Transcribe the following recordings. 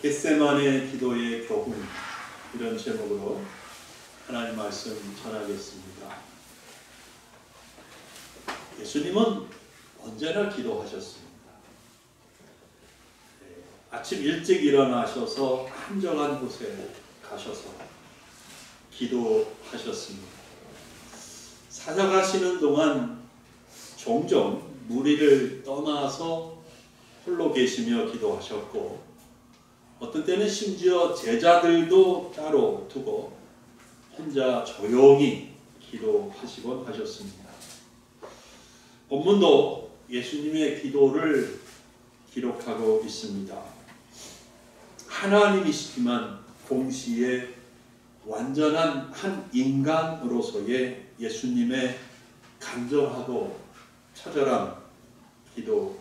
겟세마네 기도의 교훈, 이런 제목으로 하나님 말씀 전하겠습니다. 예수님은 언제나 기도하셨습니다. 아침 일찍 일어나셔서 한적한 곳에 가셔서 기도하셨습니다. 사역하시는 동안 종종 무리를 떠나서 홀로 계시며 기도하셨고, 어떤 때는 심지어 제자들도 따로 두고 혼자 조용히 기도하시곤 하셨습니다. 본문도 예수님의 기도를 기록하고 있습니다. 하나님이시지만 동시에 완전한 한 인간으로서의 예수님의 간절하고 처절한 기도,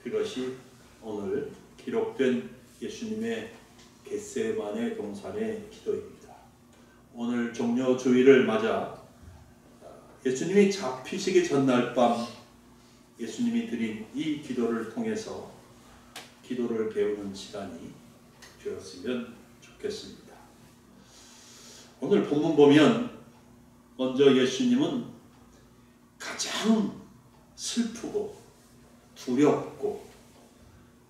그것이 오늘 기록된 예수님의 겟세마네 동산의 기도입니다. 오늘 종려 주일을 맞아 예수님이 잡히시기 전날 밤 예수님이 드린 이 기도를 통해서 기도를 배우는 시간이 되었으면 좋겠습니다. 오늘 본문 보면 먼저 예수님은 가장 슬프고 두렵고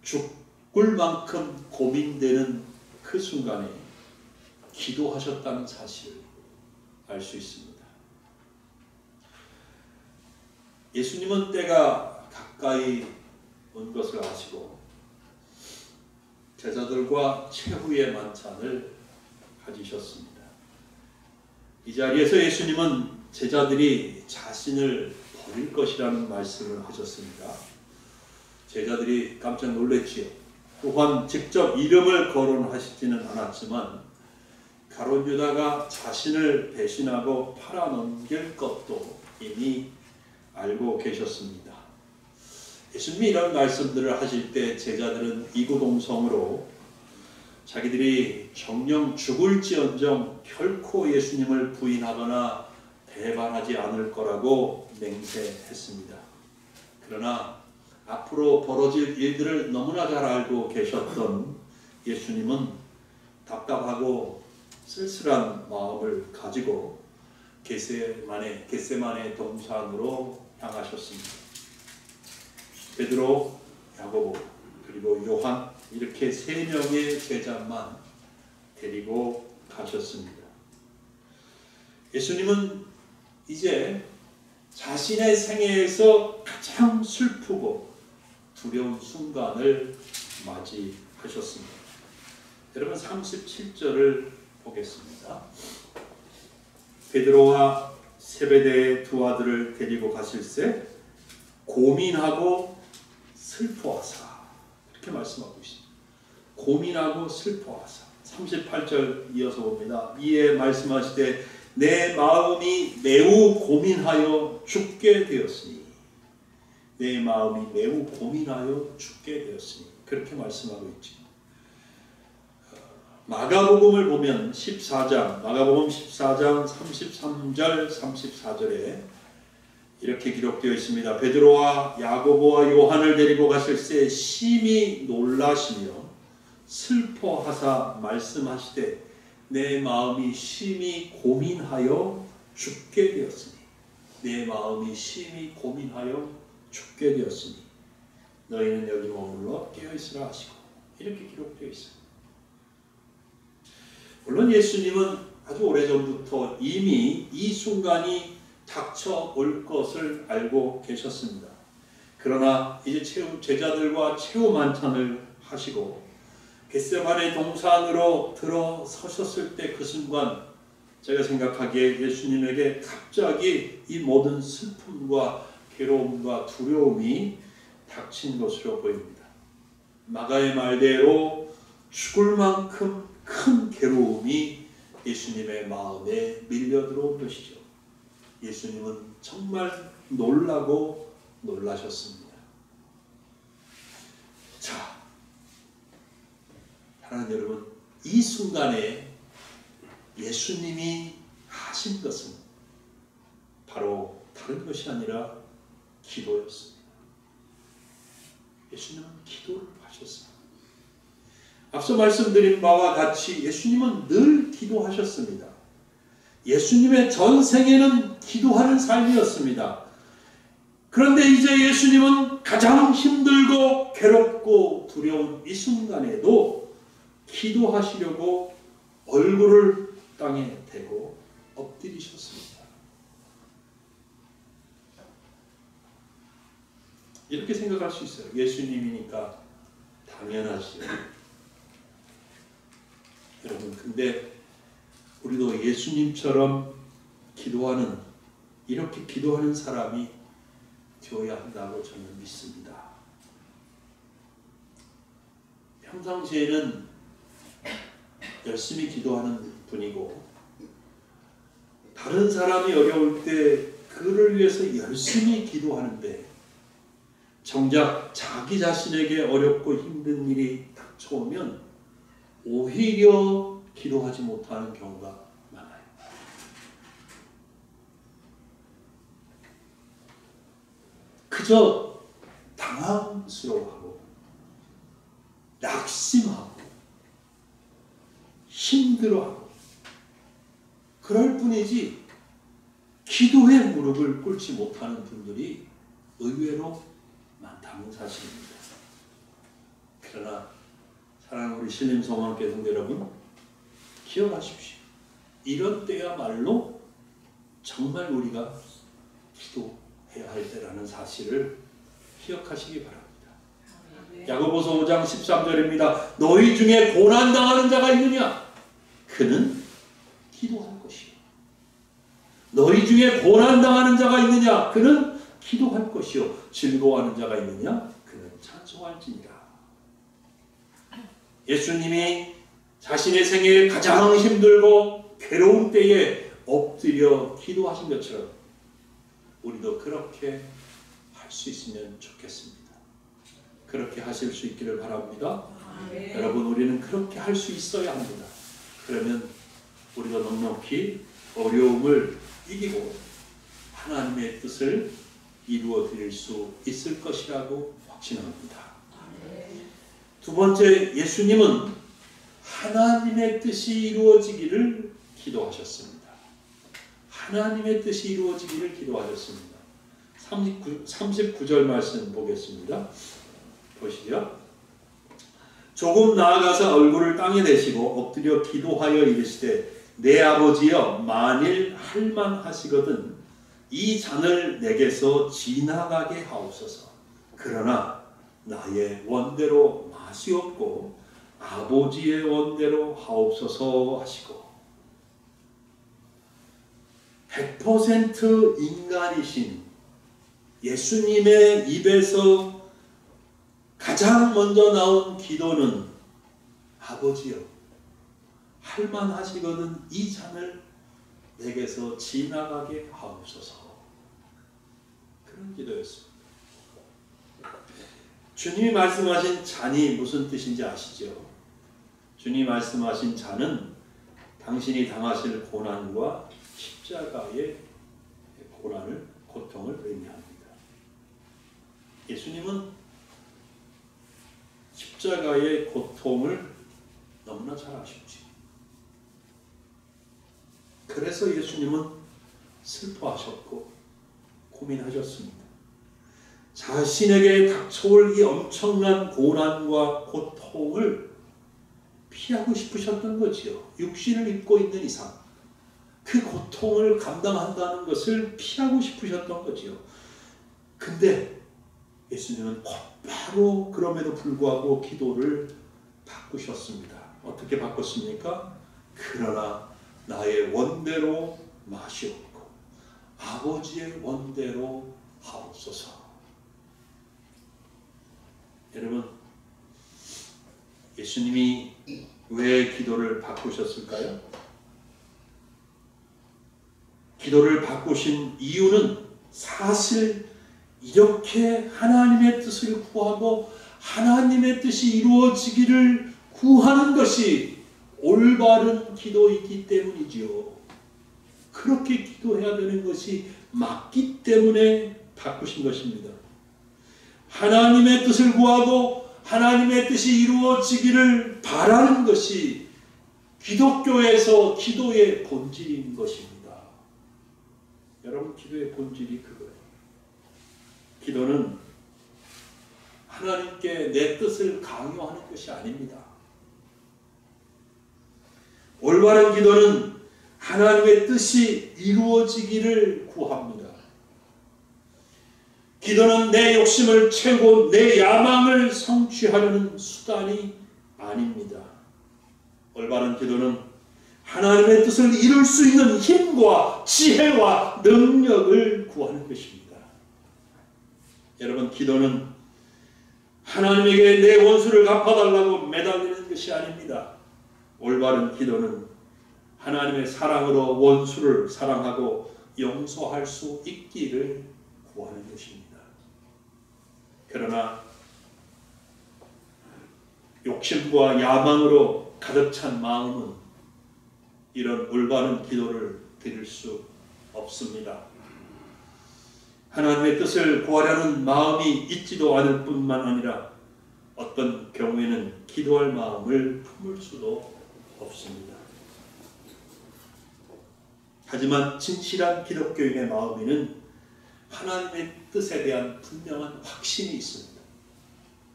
죽을 만큼 고민되는 그 순간에 기도하셨다는 사실을 알 수 있습니다. 예수님은 때가 가까이 온 것을 아시고 제자들과 최후의 만찬을 가지셨습니다. 이 자리에서 예수님은 제자들이 자신을 버릴 것이라는 말씀을 하셨습니다. 제자들이 깜짝 놀랐지요. 또한 직접 이름을 거론하시지는 않았지만 가룟 유다가 자신을 배신하고 팔아넘길 것도 이미 알고 계셨습니다. 예수님이 이런 말씀들을 하실 때 제자들은 이구동성으로 자기들이 정녕 죽을지언정 결코 예수님을 부인하거나 배반하지 않을 거라고 맹세했습니다. 그러나 앞으로 벌어질 일들을 너무나 잘 알고 계셨던 예수님은 답답하고 쓸쓸한 마음을 가지고 겟세마네 동산으로 향하셨습니다. 베드로, 야고보, 그리고 요한, 이렇게 3명의 제자만 데리고 가셨습니다. 예수님은 이제 자신의 생애에서 가장 슬프고 두려운 순간을 맞이하셨습니다. 여러분 37절을 보겠습니다. 베드로와 세베대의 두 아들을 데리고 가실새 고민하고 슬퍼하사, 이렇게 말씀하고 있습니다. 고민하고 슬퍼하사. 38절 이어서 봅니다. 이에 말씀하시되 내 마음이 매우 고민하여 죽게 되었으니, 내 마음이 매우 고민하여 죽게 되었으니, 그렇게 말씀하고 있죠. 마가복음을 보면 마가복음 14장 33절 34절에 이렇게 기록되어 있습니다. 베드로와 야고보와 요한을 데리고 가실새 심히 놀라시며 슬퍼하사 말씀하시되 내 마음이 심히 고민하여 죽게 되었으니, 내 마음이 심히 고민하여 죽게 되었으니 너희는 여기 머물러 깨어있으라 하시고, 이렇게 기록되어 있습니다. 물론 예수님은 아주 오래전부터 이미 이 순간이 닥쳐올 것을 알고 계셨습니다. 그러나 이제 제자들과 최후 만찬을 하시고 겟세마네 동산으로 들어서셨을 때 그 순간, 제가 생각하기에 예수님에게 갑자기 이 모든 슬픔과 괴로움과 두려움이 닥친 것으로 보입니다. 마가의 말대로 죽을 만큼 큰 괴로움이 예수님의 마음에 밀려 들어온 것이죠. 예수님은 정말 놀라고 놀라셨습니다. 자, 사랑하는 여러분, 이 순간에 예수님이 하신 것은 바로 다른 것이 아니라 기도였습니다. 예수님은 기도를 하셨습니다. 앞서 말씀드린 바와 같이 예수님은 늘 기도하셨습니다. 예수님의 전생에는 기도하는 삶이었습니다. 그런데 이제 예수님은 가장 힘들고 괴롭고 두려운 이 순간에도 기도하시려고 얼굴을 땅에 대고 엎드리셨습니다. 이렇게 생각할 수 있어요. 예수님이니까 당연하지. 여러분, 근데 우리도 예수님처럼 기도하는, 이렇게 기도하는 사람이 되어야 한다고 저는 믿습니다. 평상시에는 열심히 기도하는 분이고, 다른 사람이 어려울 때 그를 위해서 열심히 기도하는데, 정작 자기 자신에게 어렵고 힘든 일이 닥쳐오면 오히려 기도하지 못하는 경우가 많아요. 그저 당황스러워하고 낙심하고 힘들어하고 그럴 뿐이지 기도에 무릎을 꿇지 못하는 분들이 의외로 많다는 사실입니다. 그러나 사랑하는 우리 신림성황교회 성도 여러분, 기억하십시오. 이런 때야말로 정말 우리가 기도해야 할 때라는 사실을 기억하시기 바랍니다. 야고보서 5장 13절입니다. 너희 중에 고난당하는 자가 있느냐? 그는 기도할 것이요. 너희 중에 고난당하는 자가 있느냐? 그는 기도할 것이요. 즐거워하는 자가 있느냐? 그는 찬송할지니라. 예수님이 자신의 생애에 가장 힘들고 괴로운 때에 엎드려 기도하신 것처럼 우리도 그렇게 할 수 있으면 좋겠습니다. 그렇게 하실 수 있기를 바랍니다. 여러분, 우리는 그렇게 할 수 있어야 합니다. 그러면 우리가 넉넉히 어려움을 이기고 하나님의 뜻을 이루어 드릴 수 있을 것이라고 확신합니다. 두 번째, 예수님은 하나님의 뜻이 이루어지기를 기도하셨습니다. 하나님의 뜻이 이루어지기를 기도하셨습니다. 39절 말씀 보겠습니다. 보시죠. 조금 나아가서 얼굴을 땅에 대시고 엎드려 기도하여 이르시되 내 아버지여, 만일 할만하시거든 이 잔을 내게서 지나가게 하옵소서. 그러나 나의 원대로 마시옵고 아버지의 원대로 하옵소서 하시고, 100% 인간이신 예수님의 입에서 가장 먼저 나온 기도는 아버지여, 할만하시거든 이 잔을 내게서 지나가게 하옵소서. 그런 기도였습니다. 주님이 말씀하신 잔이 무슨 뜻인지 아시죠? 주님이 말씀하신 잔은 당신이 당하실 고난과 십자가의 고난을, 고통을 의미합니다. 예수님은 십자가의 고통을 너무나 잘 아셨지. 그래서 예수님은 슬퍼하셨고 고민하셨습니다. 자신에게 닥쳐올 이 엄청난 고난과 고통을 피하고 싶으셨던 거지요. 육신을 입고 있는 이상 그 고통을 감당한다는 것을 피하고 싶으셨던 거지요. 근데 예수님은 곧바로 그럼에도 불구하고 기도를 바꾸셨습니다. 어떻게 바꿨습니까? 그러나 나의 원대로 마시옵고 아버지의 원대로 하옵소서. 여러분, 예수님이 왜 기도를 바꾸셨을까요? 기도를 바꾸신 이유는 사실 이렇게 하나님의 뜻을 구하고 하나님의 뜻이 이루어지기를 구하는 것이 올바른 기도이기 때문이지요. 그렇게 기도해야 되는 것이 맞기 때문에 바꾸신 것입니다. 하나님의 뜻을 구하고 하나님의 뜻이 이루어지기를 바라는 것이 기독교에서 기도의 본질인 것입니다. 여러분, 기도의 본질이 그거예요. 기도는 하나님께 내 뜻을 강요하는 것이 아닙니다. 올바른 기도는 하나님의 뜻이 이루어지기를 구합니다. 기도는 내 욕심을 채우고 내 야망을 성취하려는 수단이 아닙니다. 올바른 기도는 하나님의 뜻을 이룰 수 있는 힘과 지혜와 능력을 구하는 것입니다. 여러분, 기도는 하나님에게 내 원수를 갚아달라고 매달리는 것이 아닙니다. 올바른 기도는 하나님의 사랑으로 원수를 사랑하고 용서할 수 있기를 구하는 것입니다. 그러나 욕심과 야망으로 가득 찬 마음은 이런 올바른 기도를 드릴 수 없습니다. 하나님의 뜻을 구하려는 마음이 있지도 않을 뿐만 아니라 어떤 경우에는 기도할 마음을 품을 수도 없습니다. 하지만 진실한 기독교인의 마음에는 하나님의 뜻에 대한 분명한 확신이 있습니다.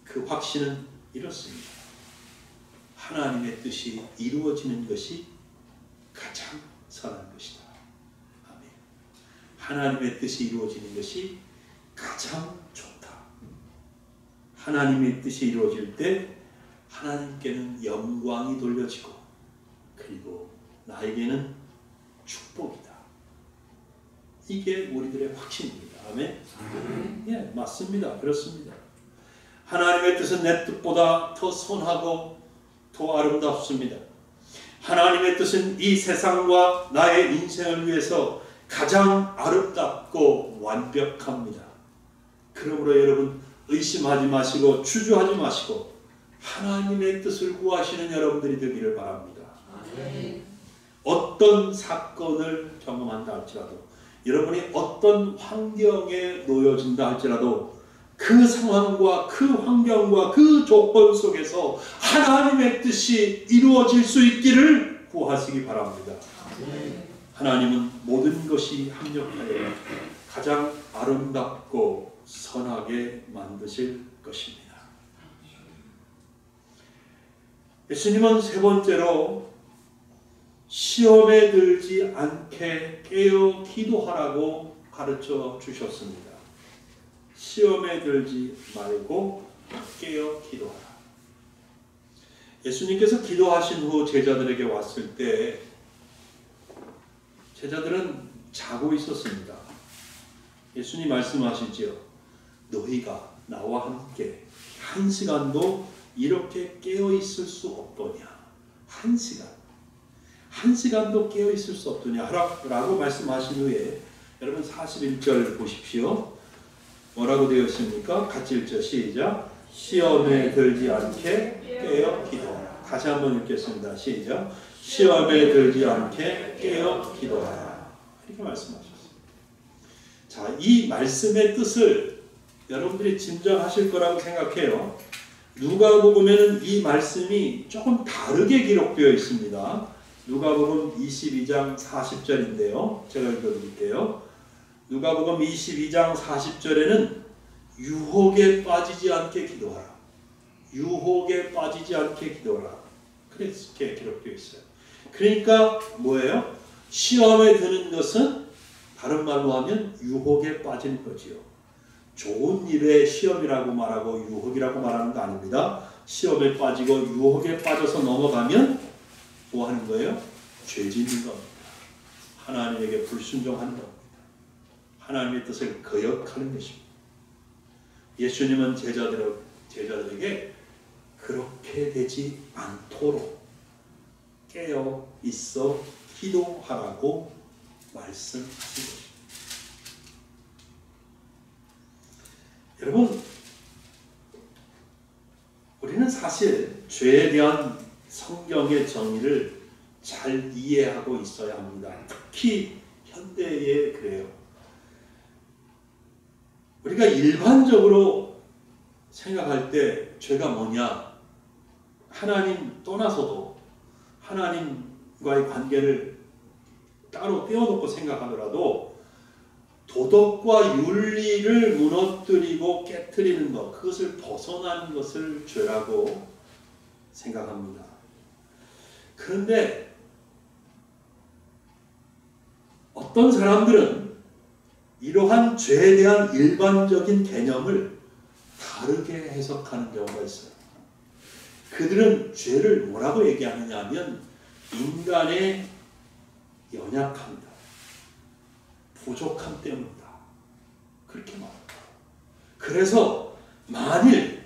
그 확신은 이렇습니다. 하나님의 뜻이 이루어지는 것이 가장 선한 것이다. 아멘. 하나님의 뜻이 이루어지는 것이 가장 좋다. 하나님의 뜻이 이루어질 때 하나님께는 영광이 돌려지고 그리고 나에게는 축복이다. 이게 우리들의 확신입니다. 아멘. 예, 맞습니다. 그렇습니다. 하나님의 뜻은 내 뜻보다 더 선하고 더 아름답습니다. 하나님의 뜻은 이 세상과 나의 인생을 위해서 가장 아름답고 완벽합니다. 그러므로 여러분, 의심하지 마시고 주저하지 마시고 하나님의 뜻을 구하시는 여러분들이 되기를 바랍니다. 어떤 사건을 경험한다 할지라도, 여러분이 어떤 환경에 놓여진다 할지라도 그 상황과 그 환경과 그 조건 속에서 하나님의 뜻이 이루어질 수 있기를 구하시기 바랍니다. 하나님은 모든 것이 합력하여 가장 아름답고 선하게 만드실 것입니다. 예수님은 세 번째로 시험에 들지 않게 깨어 기도하라고 가르쳐 주셨습니다. 시험에 들지 말고 깨어 기도하라. 예수님께서 기도하신 후 제자들에게 왔을 때 제자들은 자고 있었습니다. 예수님 말씀하시지요. 너희가 나와 함께 한 시간도 이렇게 깨어 있을 수 없더냐. 한 시간도 깨어 있을 수 없더냐 라고 말씀하신 후에 여러분 41절 보십시오. 뭐라고 되어 있습니까? 같이 읽죠. 시작. 시험에 들지 않게 깨어 기도하라. 다시 한번 읽겠습니다. 시작. 시험에 들지 않게 깨어 기도하라. 이렇게 말씀하셨습니다. 자, 이 말씀의 뜻을 여러분들이 짐작하실 거라고 생각해요. 누가복음에는 이 말씀이 조금 다르게 기록되어 있습니다. 누가복음 22장 40절인데요. 제가 읽어드릴게요. 누가복음 22장 40절에는 유혹에 빠지지 않게 기도하라. 유혹에 빠지지 않게 기도하라. 그렇게 기록되어 있어요. 그러니까 뭐예요? 시험에 드는 것은 다른 말로 하면 유혹에 빠지는 거지요. 좋은 일의 시험이라고 말하고 유혹이라고 말하는 거 아닙니다. 시험에 빠지고 유혹에 빠져서 넘어가면 뭐 하는 거예요? 죄 짓는 겁니다. 하나님에게 불순종하는 겁니다. 하나님의 뜻을 거역하는 것입니다. 예수님은 제자들에게 그렇게 되지 않도록 깨어 있어 기도하라고 말씀하신 것입니다. 여러분, 우리는 사실 죄에 대한 성경의 정의를 잘 이해하고 있어야 합니다. 특히 현대에 그래요. 우리가 일반적으로 생각할 때 죄가 뭐냐? 하나님 떠나서도 하나님과의 관계를 따로 떼어놓고 생각하더라도 도덕과 윤리를 무너뜨리고 깨트리는 것, 그것을 벗어나는 것을 죄라고 생각합니다. 그런데 어떤 사람들은 이러한 죄에 대한 일반적인 개념을 다르게 해석하는 경우가 있어요. 그들은 죄를 뭐라고 얘기하느냐 하면 인간의 연약함이다, 부족함 때문이다, 그렇게 말합니다. 그래서 만일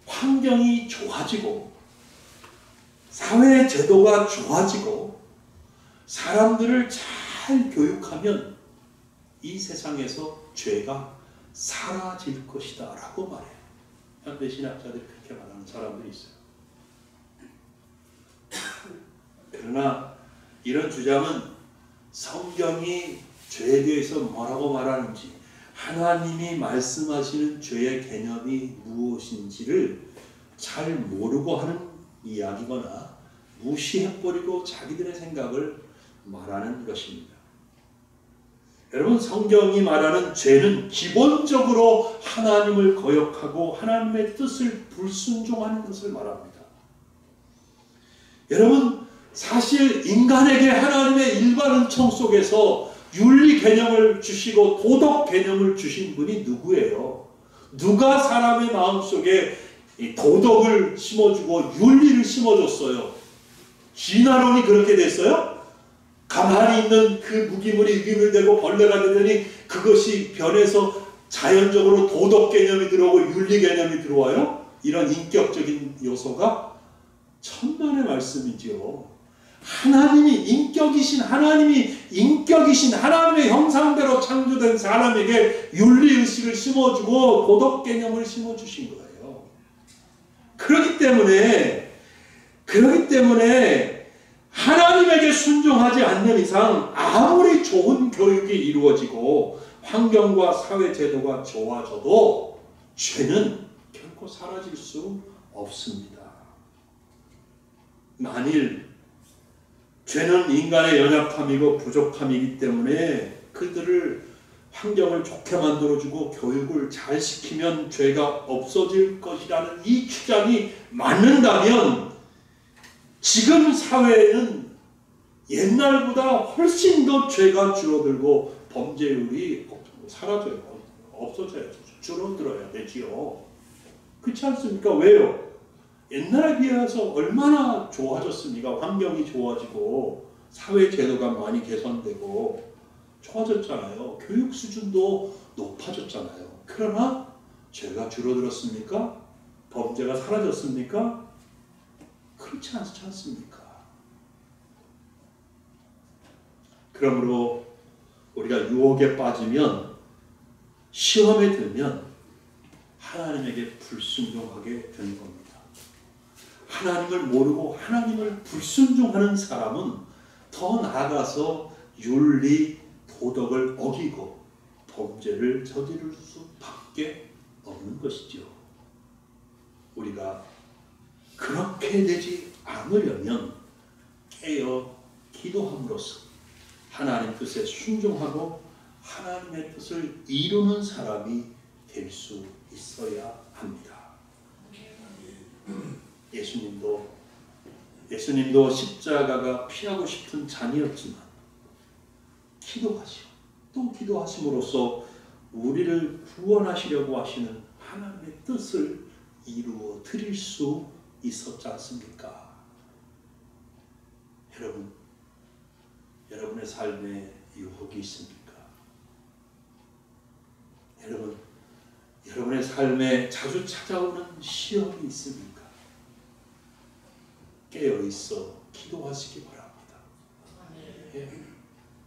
환경이 좋아지고 사회 제도가 좋아지고 사람들을 잘 교육하면 이 세상에서 죄가 사라질 것이다 라고 말해요. 현대 신학자들이 그렇게 말하는 사람들이 있어요. 그러나 이런 주장은 성경이 죄에 대해서 뭐라고 말하는지, 하나님이 말씀하시는 죄의 개념이 무엇인지를 잘 모르고 하는 이야기거나 무시해버리고 자기들의 생각을 말하는 것입니다. 여러분, 성경이 말하는 죄는 기본적으로 하나님을 거역하고 하나님의 뜻을 불순종하는 것을 말합니다. 여러분, 사실 인간에게 하나님의 일반 은총 속에서 윤리 개념을 주시고 도덕 개념을 주신 분이 누구예요? 누가 사람의 마음속에 도덕을 심어주고 윤리를 심어줬어요? 진화론이 그렇게 됐어요? 가만히 있는 그 무기물이 유기물되고 벌레가 되더니 그것이 변해서 자연적으로 도덕 개념이 들어오고 윤리 개념이 들어와요? 이런 인격적인 요소가 천만의 말씀이지요. 하나님이 인격이신 하나님의 형상대로 창조된 사람에게 윤리의식을 심어주고 도덕 개념을 심어주신 거예요. 그렇기 때문에 하나님에게 순종하지 않는 이상 아무리 좋은 교육이 이루어지고 환경과 사회 제도가 좋아져도 죄는 결코 사라질 수 없습니다. 만일 죄는 인간의 연약함이고 부족함이기 때문에 그들을 환경을 좋게 만들어주고 교육을 잘 시키면 죄가 없어질 것이라는 이 주장이 맞는다면 지금 사회에는 옛날보다 훨씬 더 죄가 줄어들고 범죄율이 사라져요. 없어져요. 줄어들어야 되지요. 그렇지 않습니까? 왜요? 옛날에 비해서 얼마나 좋아졌습니까? 환경이 좋아지고 사회 제도가 많이 개선되고 좋아졌잖아요. 교육 수준도 높아졌잖아요. 그러나 죄가 줄어들었습니까? 범죄가 사라졌습니까? 그렇지 않지 않습니까? 그러므로 우리가 유혹에 빠지면, 시험에 들면 하나님에게 불순종하게 되는 겁니다. 하나님을 모르고 하나님을 불순종하는 사람은 더 나아가서 윤리, 도덕을 어기고 범죄를 저지를 수밖에 없는 것이죠. 우리가 그렇게 되지 않으려면 깨어 기도함으로써 하나님 뜻에 순종하고 하나님의 뜻을 이루는 사람이 될 수 있어야 합니다. 예수님도 십자가가 피하고 싶은 잔이었지만 또 기도하심으로써 우리를 구원하시려고 하시는 하나님의 뜻을 이루어 드릴 수 있었지 않습니까? 여러분의 삶에 유혹이 있습니까? 여러분의 삶에 자주 찾아오는 시험이 있습니까? 깨어있어 기도하시기 바랍니다.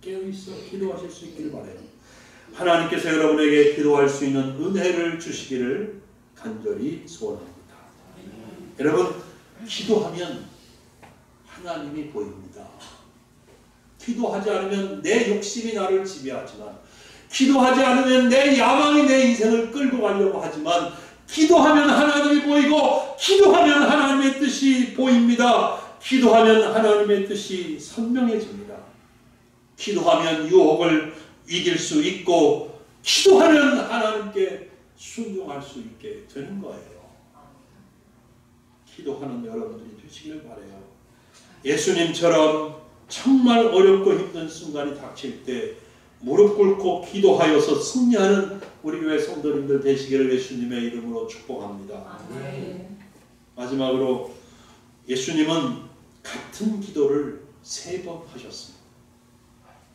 깨어있어 기도하실 수 있기를 바라요. 하나님께서 여러분에게 기도할 수 있는 은혜를 주시기를 간절히 소원합니다. 여러분, 기도하면 하나님이 보입니다. 기도하지 않으면 내 욕심이 나를 지배하지만, 기도하지 않으면 내 야망이 내 인생을 끌고 가려고 하지만, 기도하면 하나님이 보이고 기도하면 하나님의 뜻이 보입니다. 기도하면 하나님의 뜻이 선명해집니다. 기도하면 유혹을 이길 수 있고 기도하면 하나님께 순종할 수 있게 되는 거예요. 기도하는 여러분들이 되시길 바라요. 예수님처럼 정말 어렵고 힘든 순간이 닥칠 때 무릎 꿇고 기도하여서 승리하는 우리 교회 성도님들 되시기를 예수님의 이름으로 축복합니다. 마지막으로 예수님은 같은 기도를 3번 하셨습니다.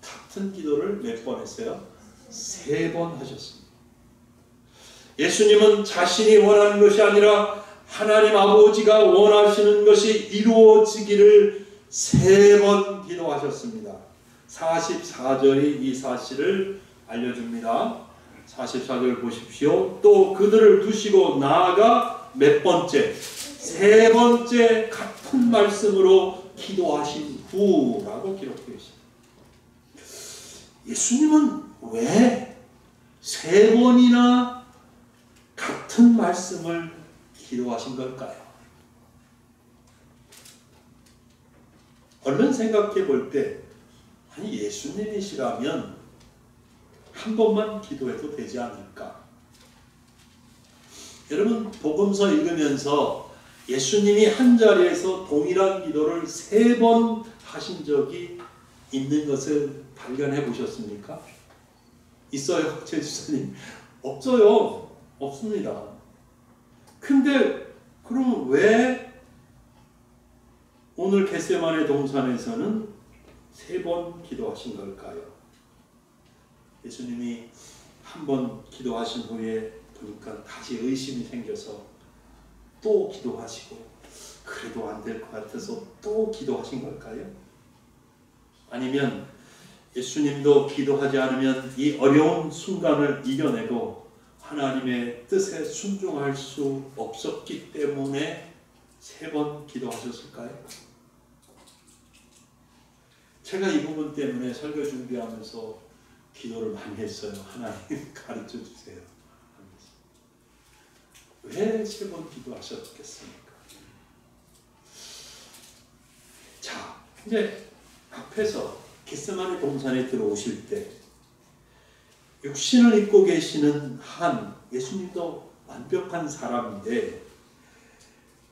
같은 기도를 몇 번 했어요? 3번 하셨습니다. 예수님은 자신이 원하는 것이 아니라 하나님 아버지가 원하시는 것이 이루어지기를 3번 기도하셨습니다. 44절이 이 사실을 알려줍니다. 44절 보십시오. 또 그들을 두시고 나아가 몇 번째? 3번째 같은 말씀으로 기도하신 후라고 기록되어 있습니다. 예수님은 왜 3번이나 같은 말씀을 기도하신 걸까요? 얼른 생각해 볼 때, 아니 예수님이시라면 한 번만 기도해도 되지 않을까? 여러분 복음서 읽으면서 예수님이 한 자리에서 동일한 기도를 3번 하신 적이 있는 것을 발견해 보셨습니까? 있어요, 최주사님? 없어요. 없습니다. 근데 그럼 왜 오늘 겟세마네 동산에서는 3번 기도하신 걸까요? 예수님이 한 번 기도하신 후에 보니까 다시 의심이 생겨서 또 기도하시고 그래도 안 될 것 같아서 또 기도하신 걸까요? 아니면 예수님도 기도하지 않으면 이 어려운 순간을 이겨내고 하나님의 뜻에 순종할 수 없었기 때문에 3번 기도하셨을까요? 제가 이 부분 때문에 설교 준비하면서 기도를 많이 했어요. 하나님 가르쳐 주세요. 왜 3번 기도하셨겠습니까? 자, 이제 앞에서 겟세마네 동산에 들어오실 때 육신을 입고 계시는 한 예수님도 완벽한 사람인데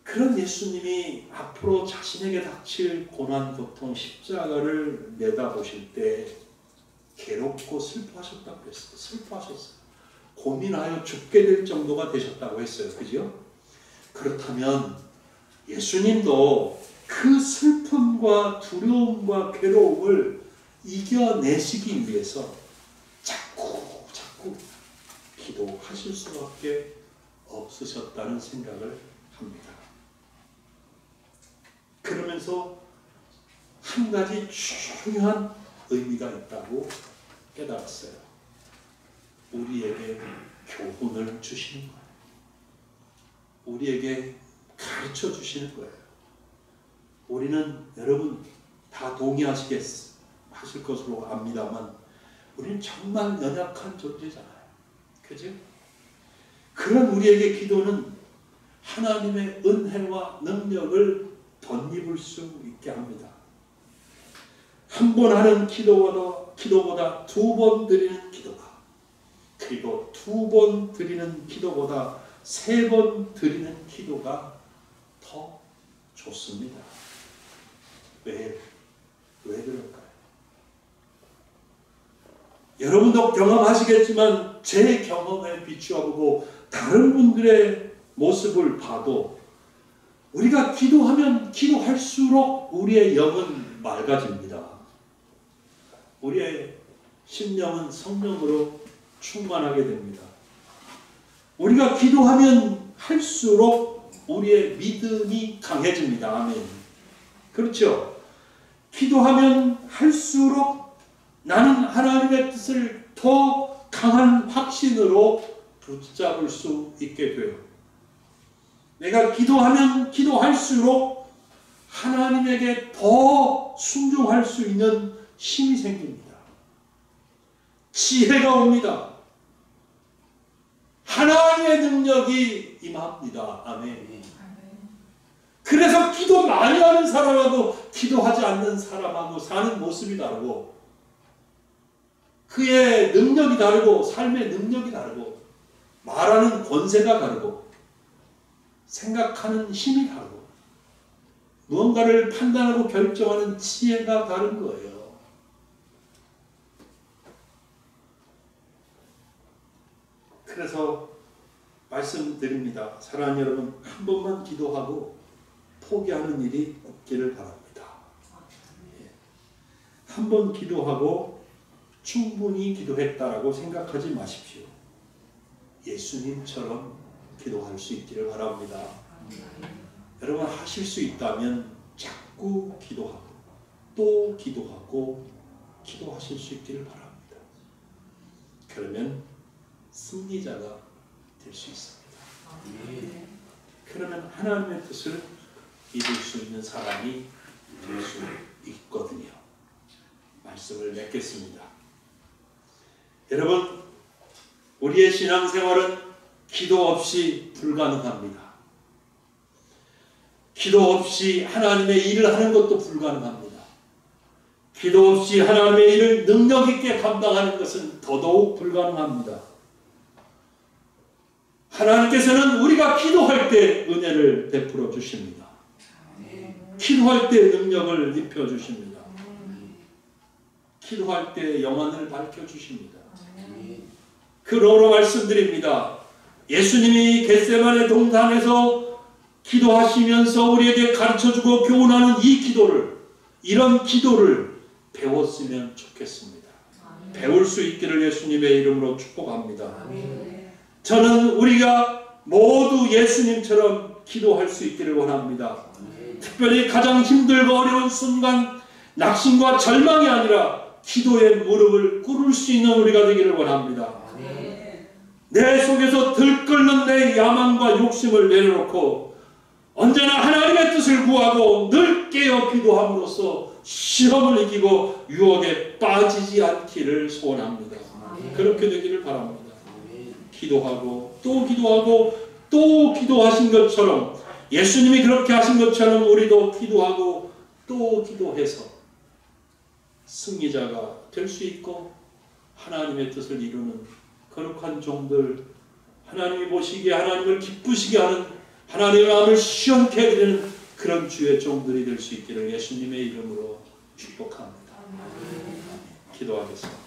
그런 예수님이 앞으로 자신에게 닥칠 고난, 고통, 십자가를 내다보실 때 괴롭고 슬퍼하셨다고 했어요. 슬퍼하셨어요. 고민하여 죽게 될 정도가 되셨다고 했어요. 그죠? 그렇다면 예수님도 그 슬픔과 두려움과 괴로움을 이겨내시기 위해서 자꾸 기도하실 수밖에 없으셨다는 생각을 합니다. 그러면서 한 가지 중요한 의미가 있다고 깨달았어요. 우리에게 교훈을 주시는 거예요. 우리에게 가르쳐 주시는 거예요. 우리는 여러분 다 하실 것으로 압니다만 우리는 정말 연약한 존재잖아요. 그죠? 그런 우리에게 기도는 하나님의 은혜와 능력을 덧입을 수 있게 합니다. 한 번 하는 기도보다 2번 드리는 기도가, 그리고 2번 드리는 기도보다 3번 드리는 기도가 더 좋습니다. 왜 그럴까요? 여러분도 경험하시겠지만 제 경험에 비추어 보고 다른 분들의 모습을 봐도 우리가 기도하면 기도할수록 우리의 영은 맑아집니다. 우리의 심령은 성령으로 충만하게 됩니다. 우리가 기도하면 할수록 우리의 믿음이 강해집니다. 아멘. 그렇죠? 기도하면 할수록 나는 하나님의 뜻을 더 강한 확신으로 붙잡을 수 있게 돼요. 내가 기도하면 기도할수록 하나님에게 더 순종할 수 있는 힘이 생깁니다. 지혜가 옵니다. 하나님의 능력이 임합니다. 아멘. 그래서 기도 많이 하는 사람하고 기도하지 않는 사람하고 사는 모습이 다르고, 그의 능력이 다르고, 삶의 능력이 다르고, 말하는 권세가 다르고, 생각하는 힘이 다르고, 무언가를 판단하고 결정하는 지혜가 다른 거예요. 그래서 말씀드립니다. 사랑하는 여러분, 한 번만 기도하고 포기하는 일이 없기를 바랍니다. 한 번 기도하고 충분히 기도했다라고 생각하지 마십시오. 예수님처럼 기도할 수 있기를 바랍니다. 여러분, 하실 수 있다면 자꾸 기도하고 또 기도하고 기도하실 수 있기를 바랍니다. 그러면 승리자가 될 수 있습니다. 그러면 하나님의 뜻을 이룰 수 있는 사람이 될 수 있거든요. 말씀을 맺겠습니다. 여러분, 우리의 신앙생활은 기도 없이 불가능합니다. 기도 없이 하나님의 일을 하는 것도 불가능합니다. 기도 없이 하나님의 일을 능력 있게 감당하는 것은 더더욱 불가능합니다. 하나님께서는 우리가 기도할 때 은혜를 베풀어 주십니다. 기도할 때 능력을 입혀 주십니다. 기도할 때 영안을 밝혀 주십니다. 그러므로 말씀드립니다. 예수님이 겟세마네 동산에서 기도하시면서 우리에게 가르쳐주고 교훈하는 이 기도를, 이런 기도를 배웠으면 좋겠습니다. 배울 수 있기를 예수님의 이름으로 축복합니다. 저는 우리가 모두 예수님처럼 기도할 수 있기를 원합니다. 특별히 가장 힘들고 어려운 순간, 낙심과 절망이 아니라 기도의 무릎을 꿇을 수 있는 우리가 되기를 원합니다. 내 속에서 들끓는 내 야망과 욕심을 내려놓고 언제나 하나님의 뜻을 구하고 늘 깨어 기도함으로써 시험을 이기고 유혹에 빠지지 않기를 소원합니다. 그렇게 되기를 바랍니다. 기도하고 또 기도하고 또 기도하신 것처럼, 예수님이 그렇게 하신 것처럼 우리도 기도하고 또 기도해서 승리자가 될 수 있고 하나님의 뜻을 이루는 거룩한 종들, 하나님이 보시기에 하나님을 기쁘시게 하는, 하나님의 마음을 시원케 해드리는 그런 주의 종들이 될 수 있기를 예수님의 이름으로 축복합니다. 기도하겠습니다.